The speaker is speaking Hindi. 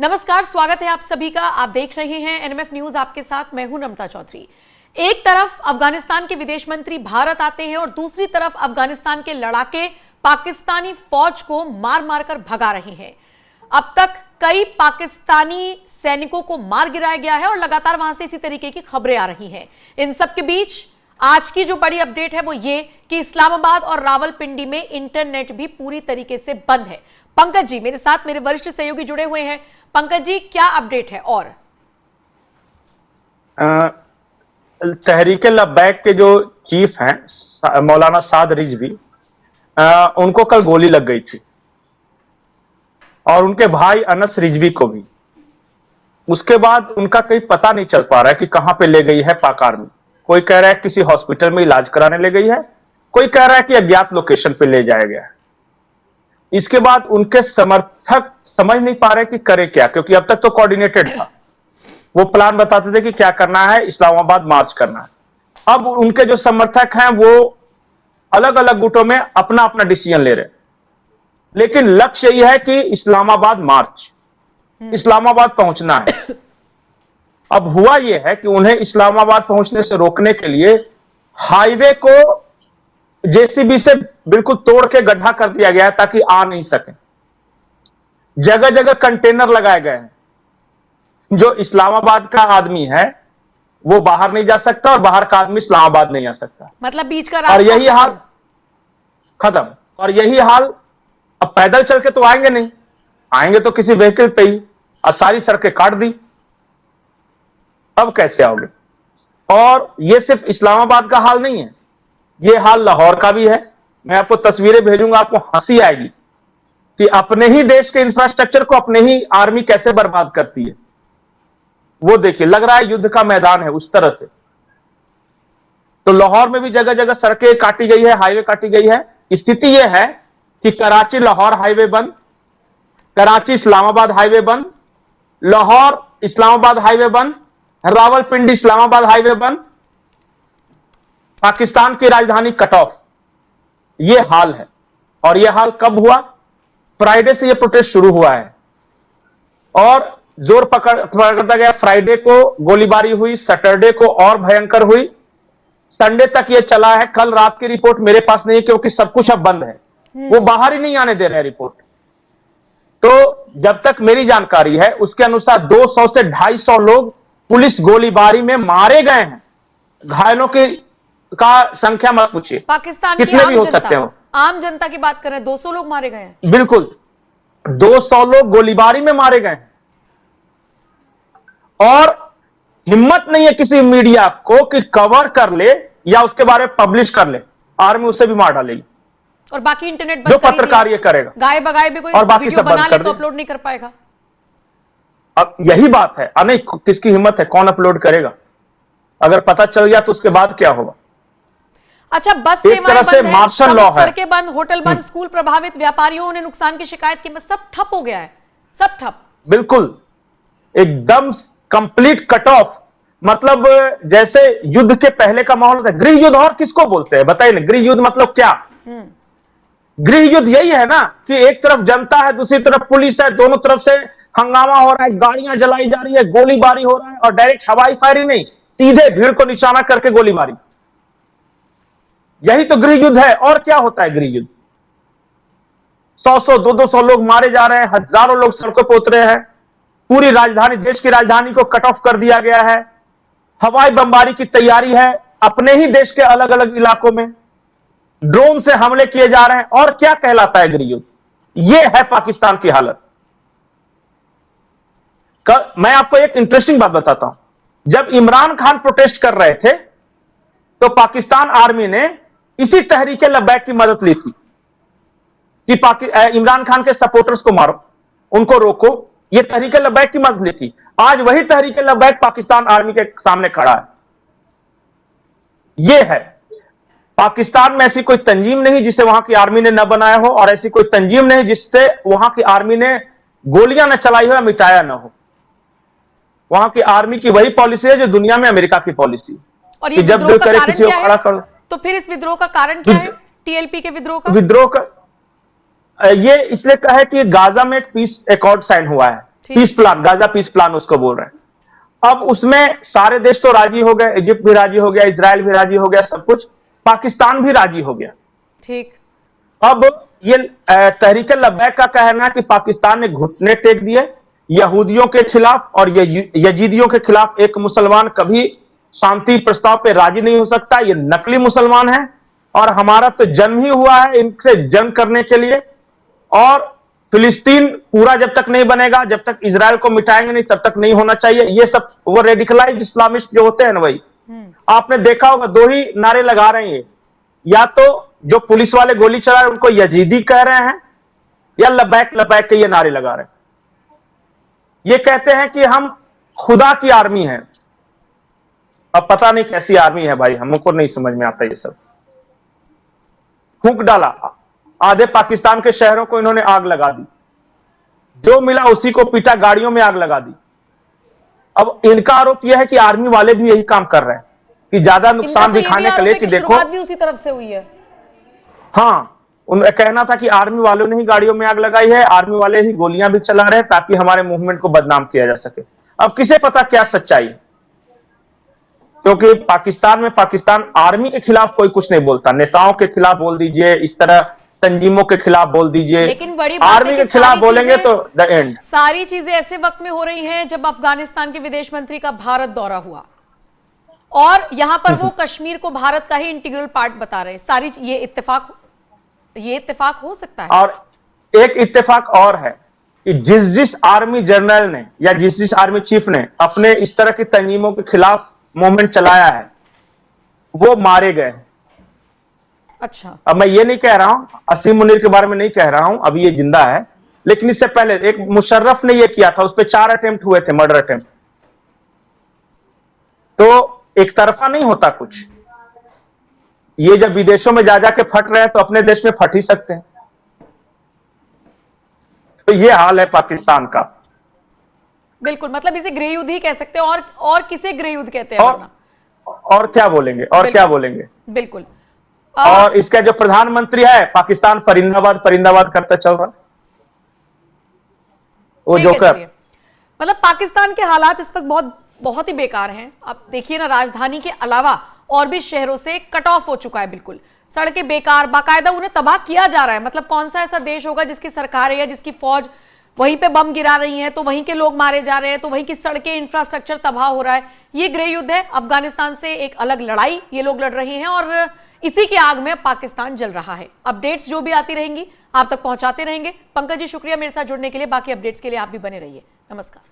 नमस्कार, स्वागत है आप सभी का। आप देख रहे हैं एनएमएफ न्यूज, आपके साथ मैं हूं नम्रता चौधरी। एक तरफ अफगानिस्तान के विदेश मंत्री भारत आते हैं और दूसरी तरफ अफगानिस्तान के लड़ाके पाकिस्तानी फौज को मार मार कर भगा रहे हैं। अब तक कई पाकिस्तानी सैनिकों को मार गिराया गया है और लगातार वहां से इसी तरीके की खबरें आ रही हैं। इन सब के बीच आज की जो बड़ी अपडेट है वो ये कि इस्लामाबाद और रावलपिंडी में इंटरनेट भी पूरी तरीके से बंद है। पंकज जी मेरे साथ, मेरे वरिष्ठ सहयोगी जुड़े हुए हैं। पंकज जी, क्या अपडेट है? और तहरीके लब्बैक के जो चीफ हैं मौलाना साद रिजवी, उनको कल गोली लग गई थी और उनके भाई अनस रिजवी को भी। उसके बाद उनका कहीं पता नहीं चल पा रहा है कि कहां पे ले गई है पाक आर्मी। कोई कह रहा है किसी हॉस्पिटल में इलाज कराने ले गई है, कोई कह रहा है कि अज्ञात लोकेशन पे ले जाया गया है। इसके बाद उनके समर्थक समझ नहीं पा रहे कि करे क्या, क्योंकि अब तक तो कोऑर्डिनेटेड था। वो प्लान बताते थे कि क्या करना है, इस्लामाबाद मार्च करना है। अब उनके जो समर्थक हैं वो अलग अलग गुटों में अपना अपना डिसीजन ले रहे हैं, लेकिन लक्ष्य यही है कि इस्लामाबाद मार्च, इस्लामाबाद पहुंचना है। अब हुआ यह है कि उन्हें इस्लामाबाद पहुंचने से रोकने के लिए हाईवे को जेसीबी से बिल्कुल तोड़ के गड्ढा कर दिया गया है ताकि आ नहीं सके। जगह जगह कंटेनर लगाए गए हैं। जो इस्लामाबाद का आदमी है वो बाहर नहीं जा सकता और बाहर का आदमी इस्लामाबाद नहीं आ सकता। मतलब बीच का रास्ता। और यही हाल खत्म। और यही हाल अब पैदल चल के तो आएंगे नहीं, आएंगे तो किसी व्हीकल पे ही। और सारी सड़कें काट दी, अब कैसे आओगे? और ये सिर्फ इस्लामाबाद का हाल नहीं है, ये हाल लाहौर का भी है। मैं आपको तस्वीरें भेजूंगा, आपको हंसी आएगी कि अपने ही देश के इंफ्रास्ट्रक्चर को अपने ही आर्मी कैसे बर्बाद करती है। वो देखिए, लग रहा है युद्ध का मैदान है उस तरह से। तो लाहौर में भी जगह जगह सड़कें काटी गई है, हाईवे काटी गई है। स्थिति यह है कि कराची लाहौर हाईवे बंद, कराची इस्लामाबाद हाईवे बंद, लाहौर इस्लामाबाद हाईवे बंद, रावलपिंडी इस्लामाबाद हाईवे बंद, पाकिस्तान की राजधानी कट ऑफ। यह हाल है। और यह हाल कब हुआ? फ्राइडे से यह प्रोटेस्ट शुरू हुआ है और जोर पकड़ता गया। फ्राइडे को गोलीबारी हुई, सैटरडे को और भयंकर हुई, संडे तक यह चला है। कल रात की रिपोर्ट मेरे पास नहीं है क्योंकि सब कुछ अब बंद है, वो बाहर ही नहीं आने दे रहे रिपोर्ट। तो जब तक मेरी जानकारी है उसके अनुसार 200 से 250 लोग पुलिस गोलीबारी में मारे गए हैं। घायलों की संख्या मत पूछिए, पाकिस्तान कितने भी हो सकते हो। आम जनता की बात कर रहे हैं, 200 लोग मारे गए हैं। बिल्कुल, 200 लोग गोलीबारी में मारे गए हैं। और हिम्मत नहीं है किसी मीडिया को कि कवर कर ले या उसके बारे में पब्लिश कर ले, आर्मी उसे भी मार डालेगी। और बाकी इंटरनेट जो पत्रकार ये करेगा, गाय बगाए भी कोई और बाकी वीडियो सब बंद बना कर ले तो दे। अपलोड नहीं कर पाएगा। अब यही बात है। नहीं, किसकी हिम्मत है, कौन अपलोड करेगा? अगर पता चल गया तो उसके बाद क्या होगा? अच्छा, बस एक सेवाएं तरह से बंद मार्शल है, लॉ है। सड़कें बंद, होटल बंद, स्कूल प्रभावित, व्यापारियों ने नुकसान की शिकायत की, सब ठप हो गया है, सब ठप। बिल्कुल, एकदम कंप्लीट कट ऑफ। मतलब जैसे युद्ध के पहले का माहौल था। गृह युद्ध और किसको बोलते हैं बताइए ना? गृह युद्ध मतलब क्या? गृह युद्ध यही है ना कि एक तरफ जनता है, दूसरी तरफ पुलिस है, दोनों तरफ से हंगामा हो रहा है, गाड़ियां जलाई जा रही है, गोलीबारी हो रहा है। और डायरेक्ट हवाई फायरिंग नहीं, सीधे भीड़ को निशाना करके गोलीबारी। यही तो गृह युद्ध है। और क्या होता है गृह युद्ध? 100 200 लोग मारे जा रहे हैं, हजारों लोग सड़कों पर उतरे हैं, पूरी राजधानी, देश की राजधानी को कट ऑफ कर दिया गया है, हवाई बमबारी की तैयारी है, अपने ही देश के अलग अलग इलाकों में ड्रोन से हमले किए जा रहे हैं। और क्या कहलाता है गृह युद्ध? यह है पाकिस्तान की हालत। मैं आपको एक इंटरेस्टिंग बात बताता हूं। जब इमरान खान प्रोटेस्ट कर रहे थे तो पाकिस्तान आर्मी ने इसी तहरीके लब्बैक की मदद ली थी कि इमरान खान के सपोर्टर्स को मारो, उनको रोको। यह तहरीके लब्बैक की मदद ली थी। आज वही तहरीके लब्बैक पाकिस्तान आर्मी के सामने खड़ा है। यह है, पाकिस्तान में ऐसी कोई तंजीम नहीं जिसे वहां की आर्मी ने न बनाया हो, और ऐसी कोई तंजीम नहीं जिससे वहां की आर्मी ने गोलियां न चलाई हो या मिटाया न हो। वहां की आर्मी की वही पॉलिसी है जो दुनिया में अमेरिका की पॉलिसी। और ये जब दिल करे किसी को खड़ा कर। तो फिर इस विद्रोह का कारण क्या है? टीएलपी के विद्रोह का ये इसलिए कहा है कि गाजा में एक पीस एकॉर्ड साइन हुआ है peace plan, Gaza peace plan उसको बोल रहे हैं। अब उसमें सारे देश तो राजी हो गए, इजिप्ट भी राजी हो गया, इजराइल भी राजी हो गया, सब कुछ, पाकिस्तान भी राजी हो गया। ठीक। अब ये तहरीक लब्बैक का कहना है कि पाकिस्तान ने घुटने टेक दिए यहूदियों के खिलाफ और यजीदियों के खिलाफ। एक मुसलमान कभी शांति प्रस्ताव पे राजी नहीं हो सकता, ये नकली मुसलमान है और हमारा तो जन्म ही हुआ है इनसे जंग करने के लिए। और फिलिस्तीन पूरा जब तक नहीं बनेगा, जब तक इजराइल को मिटाएंगे नहीं, तब तक नहीं होना चाहिए। ये सब वो रेडिकलाइज्ड इस्लामिस्ट जो होते हैं ना, वही आपने देखा होगा, दो ही नारे लगा रहे हैं, या तो जो पुलिस वाले गोली चला रहे उनको यजीदी कह रहे हैं, या लबैक लबैक के ये नारे लगा रहे हैं। ये कहते हैं कि हम खुदा की आर्मी है। अब पता नहीं कैसी आर्मी है भाई, हमको नहीं समझ में आता ये सब। फूंक डाला, आधे पाकिस्तान के शहरों को इन्होंने आग लगा दी, जो मिला उसी को पीटा, गाड़ियों में आग लगा दी। अब इनका आरोप यह है कि आर्मी वाले भी यही काम कर रहे हैं कि ज्यादा नुकसान दिखाने के लिए कि देखो, भी उसी तरफ से हुई है। हाँ, उनका कहना था कि आर्मी वालों ने ही गाड़ियों में आग लगाई है, आर्मी वाले ही गोलियां भी चला रहे हैं ताकि हमारे मूवमेंट को बदनाम किया जा सके। अब किसे पता क्या सच्चाई, क्योंकि पाकिस्तान में पाकिस्तान आर्मी के खिलाफ कोई कुछ नहीं बोलता। नेताओं के खिलाफ बोल दीजिए, इस तरह तंजीमों के खिलाफ बोल दीजिए, लेकिन बड़ी बात आर्मी के खिलाफ बोलेंगे तो द एंड। सारी चीजें ऐसे वक्त में हो रही हैं जब अफगानिस्तान के विदेश मंत्री का भारत दौरा हुआ और यहां पर वो कश्मीर को भारत का ही इंटीग्रल पार्ट बता रहे हैं। सारी ये इत्तेफाक हो सकता है। और एक इत्तेफाक और है कि जिस जिस आर्मी जनरल ने या जिस जिस आर्मी चीफ ने अपने इस तरह की तंजीमों के खिलाफ मूवमेंट चलाया है, वो मारे गए। अच्छा, अब मैं ये नहीं कह रहा हूं, असीम मुनीर के बारे में नहीं कह रहा हूं, अभी ये जिंदा है, लेकिन इससे पहले एक मुशर्रफ ने ये किया था, उस पर 4 अटेम्प्ट हुए थे, मर्डर अटेम्प्ट। तो एक तरफा नहीं होता कुछ। ये जब विदेशों में जा जाके फट रहे हैं तो अपने देश में फट ही सकते हैं। तो ये हाल है पाकिस्तान का। बिल्कुल, मतलब इसे गृह युद्ध ही कह सकते हैं। और किसे गृह युद्ध कहते हैं? और क्या बोलेंगे, और क्या बोलेंगे। बिल्कुल। और इसका जो प्रधानमंत्री है, पाकिस्तान परिंदाबाद परिंदाबाद करता चल रहा, वो जोकर। मतलब पाकिस्तान के हालात इस वक्त बहुत ही बेकार हैं। अब देखिए ना, राजधानी के अलावा और भी शहरों से कट ऑफ हो चुका है, बिल्कुल सड़कें बेकार, बाकायदा उन्हें तबाह किया जा रहा है। मतलब कौन सा ऐसा देश होगा जिसकी सरकार है या जिसकी फौज वहीं पे बम गिरा रही है तो वहीं के लोग मारे जा रहे हैं, तो वहीं की सड़कें, इंफ्रास्ट्रक्चर तबाह हो रहा है। ये गृह युद्ध है, अफगानिस्तान से एक अलग लड़ाई ये लोग लड़ रहे हैं और इसी की आग में पाकिस्तान जल रहा है। अपडेट्स जो भी आती रहेंगी आप तक पहुंचाते रहेंगे। पंकज जी, शुक्रिया मेरे साथ जुड़ने के लिए। बाकी अपडेट्स के लिए आप भी बने रहिए। नमस्कार।